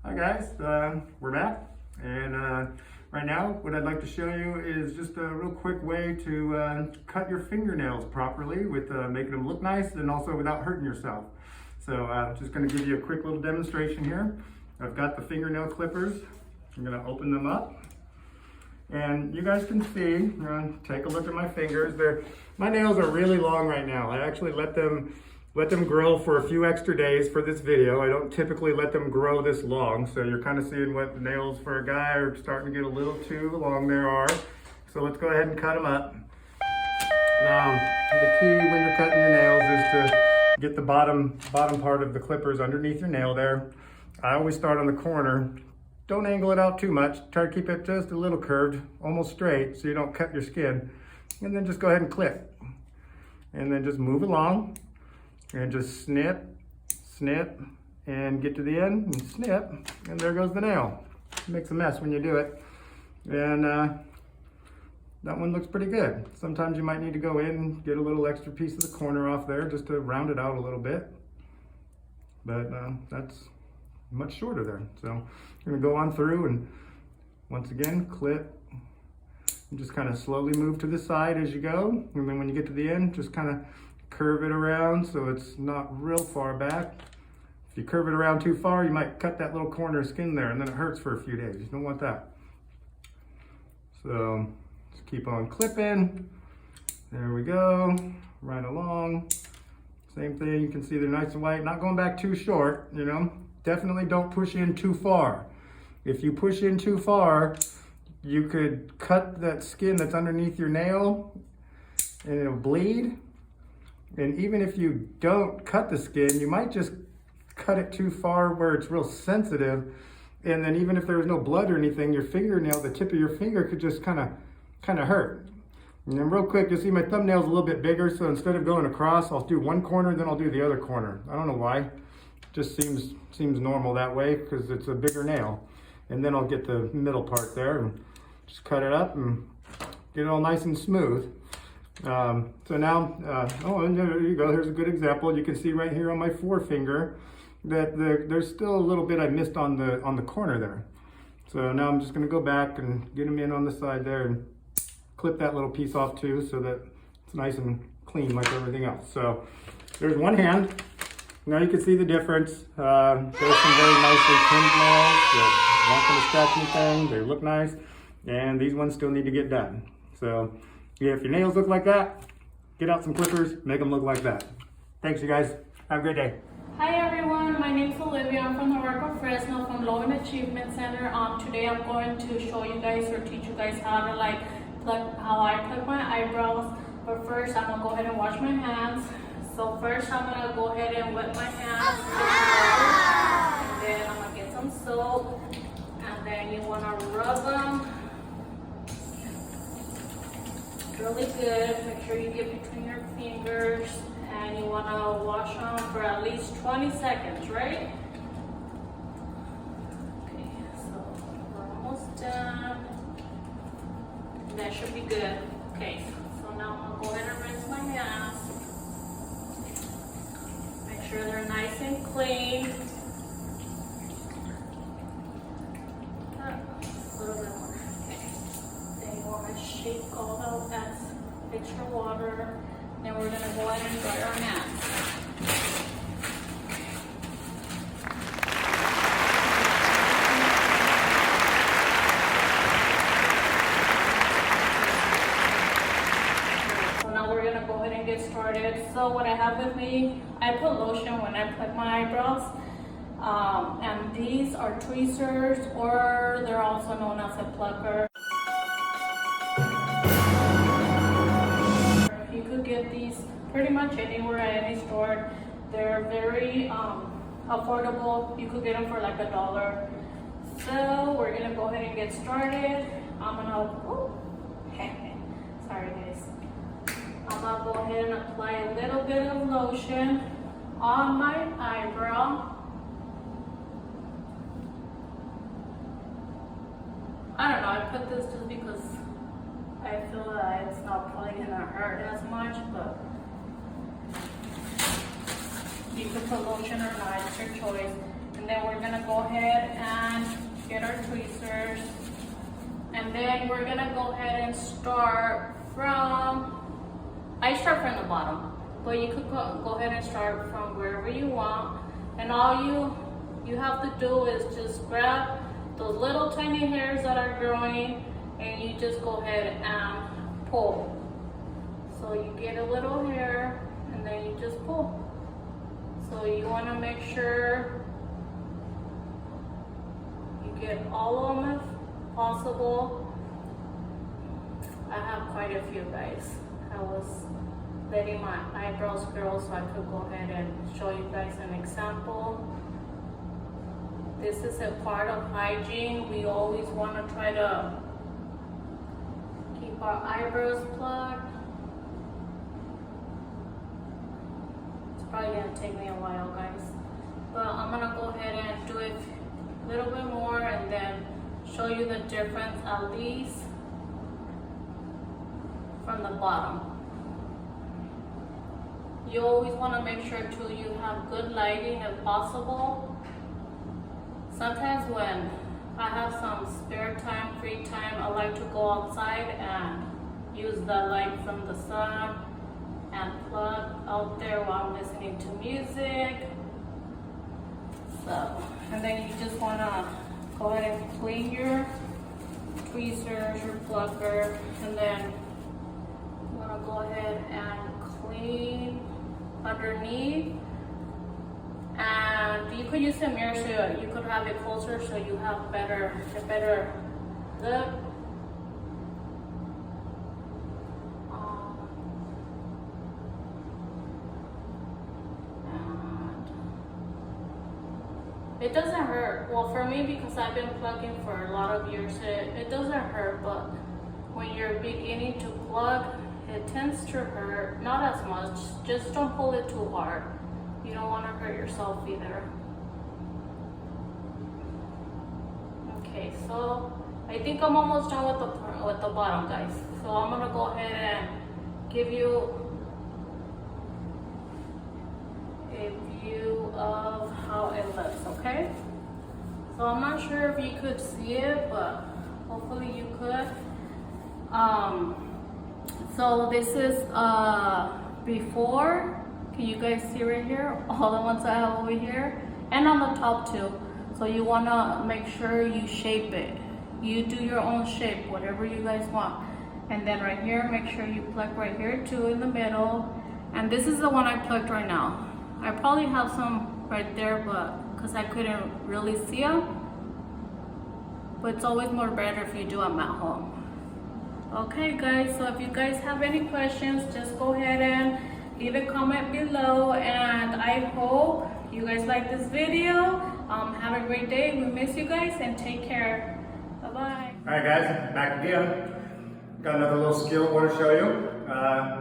Hi guys, we're back, and right now what I'd like to show you is just a real quick way to cut your fingernails properly with making them look nice and also without hurting yourself. So I'm just going to give you a quick little demonstration here. I've got the fingernail clippers. I'm going to open them up, and you guys can see, take a look at my fingers. My nails are really long right now. I actually let them grow for a few extra days for this video. I don't typically let them grow this long, so you're kind of seeing what the nails for a guy are starting to get a little too long there are. So let's go ahead and cut them up. Now, the key when you're cutting your nails is to get the bottom part of the clippers underneath your nail there. I always start on the corner. Don't angle it out too much. Try to keep it just a little curved, almost straight, so you don't cut your skin. And then just go ahead and clip. And then just move along. And just snip, snip, and get to the end and snip, and there goes the nail. It makes a mess when you do it. And that one looks pretty good. Sometimes you might need to go in and get a little extra piece of the corner off there just to round it out a little bit. But that's much shorter there. So I'm gonna go on through and once again, clip. And just kind of slowly move to the side as you go. And then when you get to the end, just kind of curve it around so it's not real far back. If you curve it around too far, you might cut that little corner of skin there and then it hurts for a few days. You don't want that. So just keep on clipping. There we go, right along. Same thing, you can see they're nice and white. Not going back too short, you know. Definitely don't push in too far. If you push in too far, you could cut that skin that's underneath your nail and it'll bleed. And even if you don't cut the skin, you might just cut it too far where it's real sensitive. And then even if there was no blood or anything, your fingernail, the tip of your finger could just kind of hurt. And then real quick, you'll see my thumbnail's a little bit bigger. So instead of going across, I'll do one corner, then I'll do the other corner. I don't know why. It just seems normal that way because it's a bigger nail. And then I'll get the middle part there and just cut it up and get it all nice and smooth. So now, and there you go, here's a good example. You can see right here on my forefinger that there's still a little bit I missed on the corner there. So now I'm just going to go back and get them in on the side there and clip that little piece off too so that it's nice and clean like everything else. So there's one hand. Now you can see the difference. There's some very nicely trimmed nails that aren't going to scratch anything. They look nice. And these ones still need to get done. So yeah, if your nails look like that, get out some clippers, make them look like that. Thanks, you guys. Have a great day. Hi everyone, my name is Olivia. I'm from the Work of Fresno from Low and Achievement Center. Today I'm going to show you guys or teach you guys how to how I pluck my eyebrows. But first, I'm gonna go ahead and wash my hands. So first, I'm gonna go ahead and wet my hands. And then I'm gonna get some soap, and then you wanna rub them really good. Make sure you get between your fingers, and you want to wash them for at least 20 seconds, right? Okay, so we're almost done. That should be good. Okay, so now I'm going to go ahead and rinse my hands. Make sure they're nice and clean. extra water. Then we're gonna go ahead and dry our hands. Get started. So what I have with me, I put lotion when I pluck my eyebrows, and these are tweezers, or they're also known as a plucker. You could get these pretty much anywhere at any store. They're very affordable. You could get them for like $1. So we're gonna go ahead and get started. I'm gonna sorry guys. I'm gonna go ahead and apply a little bit of lotion on my eyebrow. I don't know, I put this just because I feel that it's not probably gonna hurt as much, but you can put lotion or not, it's your choice. And then we're gonna go ahead and get our tweezers. And then we're gonna go ahead and start from, I start from the bottom, but you could go ahead and start from wherever you want. And all you have to do is just grab those little tiny hairs that are growing, and you just go ahead and pull. So you get a little hair, and then you just pull. So you want to make sure you get all of them if possible. I have quite a few, guys. I was letting my eyebrows grow so I could go ahead and show you guys an example. This is a part of hygiene. We always want to try to keep our eyebrows plucked. It's probably going to take me a while, guys. But I'm going to go ahead and do it a little bit more and then show you the difference, at least from the bottom. You always want to make sure too you have good lighting if possible. Sometimes when I have some spare time, free time, I like to go outside and use the light from the sun and plug out there while I'm listening to music. So, and then you just want to go ahead and clean your tweezers, your plucker, and then you want to go ahead and clean underneath. And you could use a mirror so you could have it closer so you have a better look. It doesn't hurt. Well, for me, because I've been plucking for a lot of years, it doesn't hurt, but when you're beginning to pluck, it tends to hurt. Not as much, just don't pull it too hard. You don't want to hurt yourself either. Okay, so I think I'm almost done with the bottom, guys. So I'm gonna go ahead and give you a view of how it looks, okay? So I'm not sure if you could see it, but hopefully you could. So this is before. Can you guys see right here? All the ones I have over here, and on the top too. So you wanna make sure you shape it. You do your own shape, whatever you guys want. And then right here, make sure you pluck right here too in the middle. And this is the one I plucked right now. I probably have some right there, but because I couldn't really see them. But it's always more better if you do them at home. Okay guys, so if you guys have any questions, just go ahead and leave a comment below, and I hope you guys like this video. Have a great day. We miss you guys, and take care. Bye-bye. All right guys, back again. Got another little skill I want to show you.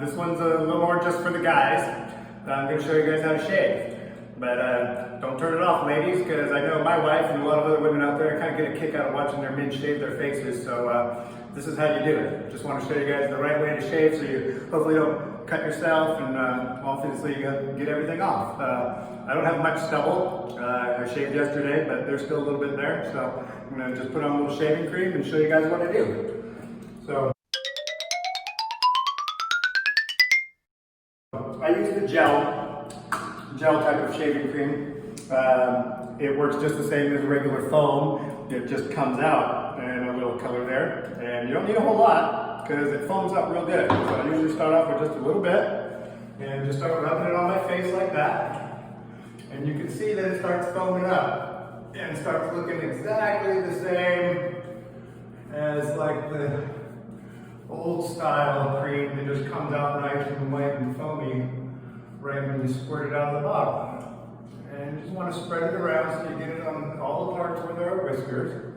This one's a little more just for the guys. I'm going to show you guys how to shave. But don't turn it off, ladies, because I know my wife and a lot of other women out there kind of get a kick out of watching their men shave their faces. So this is how you do it. Just want to show you guys the right way to shave so you hopefully don't cut yourself and obviously you get everything off. I don't have much stubble. I shaved yesterday, but there's still a little bit there. So I'm going to just put on a little shaving cream and show you guys what I do. So I use the gel type of shaving cream. It works just the same as regular foam. It just comes out in a little color there. And you don't need a whole lot because it foams up real good. So I usually start off with just a little bit and just start rubbing it on my face like that. And you can see that it starts foaming up and starts looking exactly the same as like the old style cream that just comes out nice and white and foamy right when you squirt it out of the bottle. And you just want to spread it around so you get it on all the parts where there are whiskers.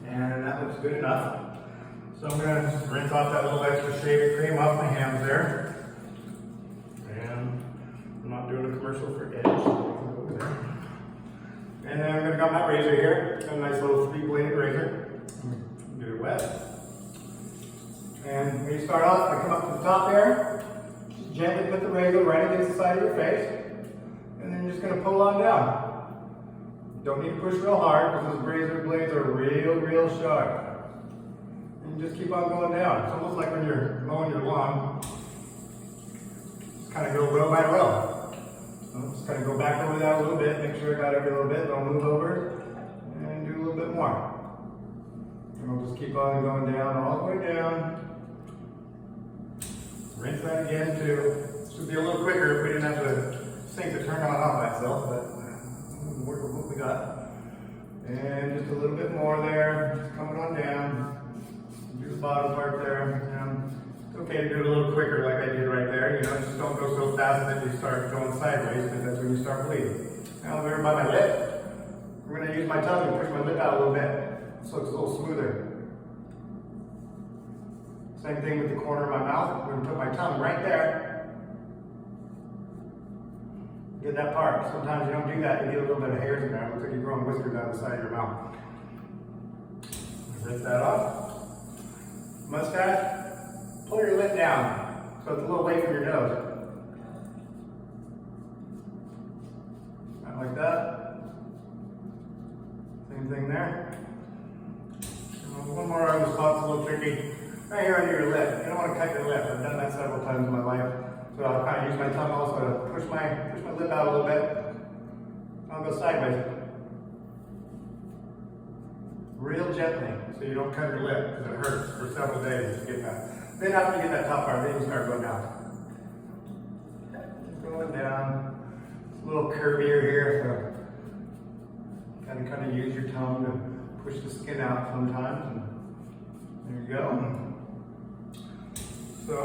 And that looks good enough. So I'm going to just rinse off that little extra shaving cream off my hands there. And I'm not doing a commercial for Edge. And then I'm going to got my razor here. Got a nice little 3-bladed razor. Get it wet. And when you start off, I come up to the top there. Just gently put the razor right against the side of your face. And then you're just going to pull on down. Don't need to push real hard because those razor blades are real sharp. And you just keep on going down. It's almost like when you're mowing your lawn. Just kind of go row by row. So just kind of go back over that a little bit. Make sure I got every little bit. Don't move over. And do a little bit more. And we'll just keep on going down all the way down. Rinse that again too. This would be a little quicker if we didn't have the sink to turn on and off by itself, but we'll work with what we got. And just a little bit more there, just coming on down. Do the bottom part there. It's okay to do it a little quicker like I did right there. You know, just don't go so fast that you start going sideways because that's when you start bleeding. Now over by my lip, we're going to use my tongue to push my lip out a little bit so it's a little smoother. Same thing with the corner of my mouth. I'm going to put my tongue right there. Get that part. Sometimes you don't do that, you get a little bit of hairs in there. It looks like you're growing whiskers down the side of your mouth. Rinse that off. Mustache, pull your lip down so it's a little away from your nose. Not like that. Same thing there. One more on the spot's a little tricky. Right here under your lip. You don't want to cut your lip. I've done that several times in my life. So I'll kind of use my tongue also to push my lip out a little bit. I'll go sideways. Real gently, so you don't cut your lip, because it hurts for several days to get that. Then after you get that top part, then you start going down. Going down. It's a little curvier here, so kind of use your tongue to push the skin out sometimes. And there you go. So,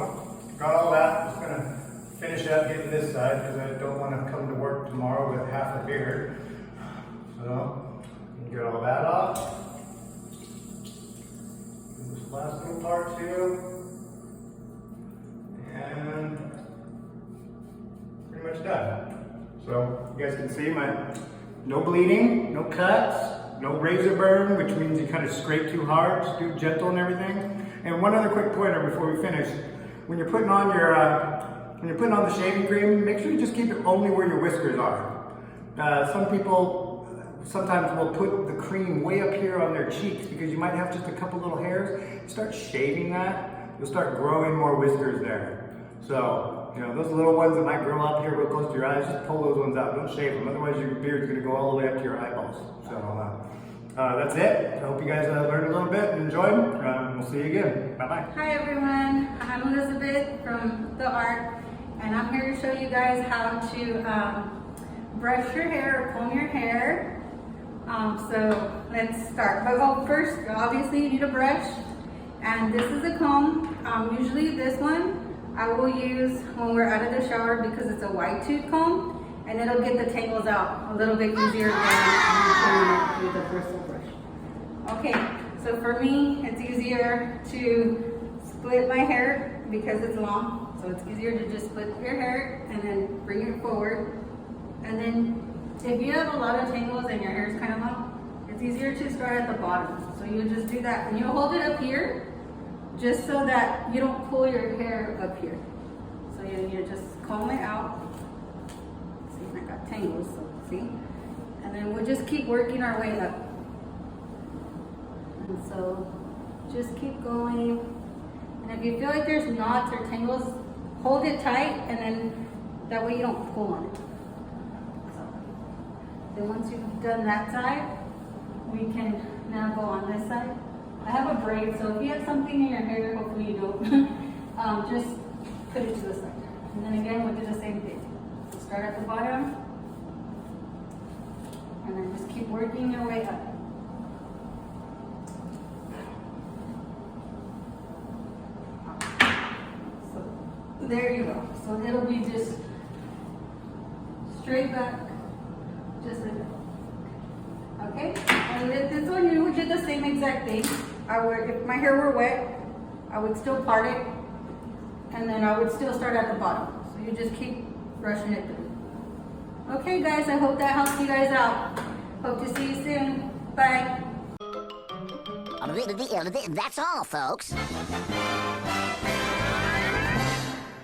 got all that. Just gonna finish up getting this side because I don't want to come to work tomorrow with half a beard. So, get all that off. This last little part too. And pretty much done. So, you guys can see my no bleeding, no cuts, no razor burn, which means you kind of scrape too hard, just do gentle and everything. And one other quick pointer before we finish. When you're putting on the shaving cream, make sure you just keep it only where your whiskers are. Some people sometimes will put the cream way up here on their cheeks because you might have just a couple little hairs. Start shaving that, you'll start growing more whiskers there. So, you know, those little ones that might grow up here real close to your eyes, just pull those ones out. Don't shave them, otherwise your beard's gonna go all the way up to your eyeballs. So, that's it. I hope you guys learned a little bit and enjoyed. We'll see you again. Bye-bye. Hi everyone, I'm Elizabeth from The Art, and I'm here to show you guys how to brush your hair or comb your hair. So let's start. But first, obviously you need a brush, and this is a comb. Usually this one I will use when we're out of the shower because it's a wide tooth comb, and it'll get the tangles out a little bit easier than with a bristle brush. Okay, so for me, it's easier to split my hair because it's long. So it's easier to just split your hair and then bring it forward. And then if you have a lot of tangles and your hair is kind of long, it's easier to start at the bottom. So you just do that and you hold it up here just so that you don't pull your hair up here. So you just comb it out. See, I got tangles, so see? And then we'll just keep working our way up. And so just keep going. And if you feel like there's knots or tangles, hold it tight, and then that way you don't pull on it. So, then once you've done that side, we can now go on this side. I have a braid, so if you have something in your hair, hopefully you don't, just put it to the side. And then again, we'll do the same thing. Start at the bottom, and then just keep working your way up. So there you go. So it'll be just straight back, just like that. Okay? And this one, you would do the same exact thing. If my hair were wet, I would still part it, and then I would still start at the bottom. So you just keep brushing it through. Okay guys, I hope that helps you guys out. Hope to see you soon. Bye. That's all, folks.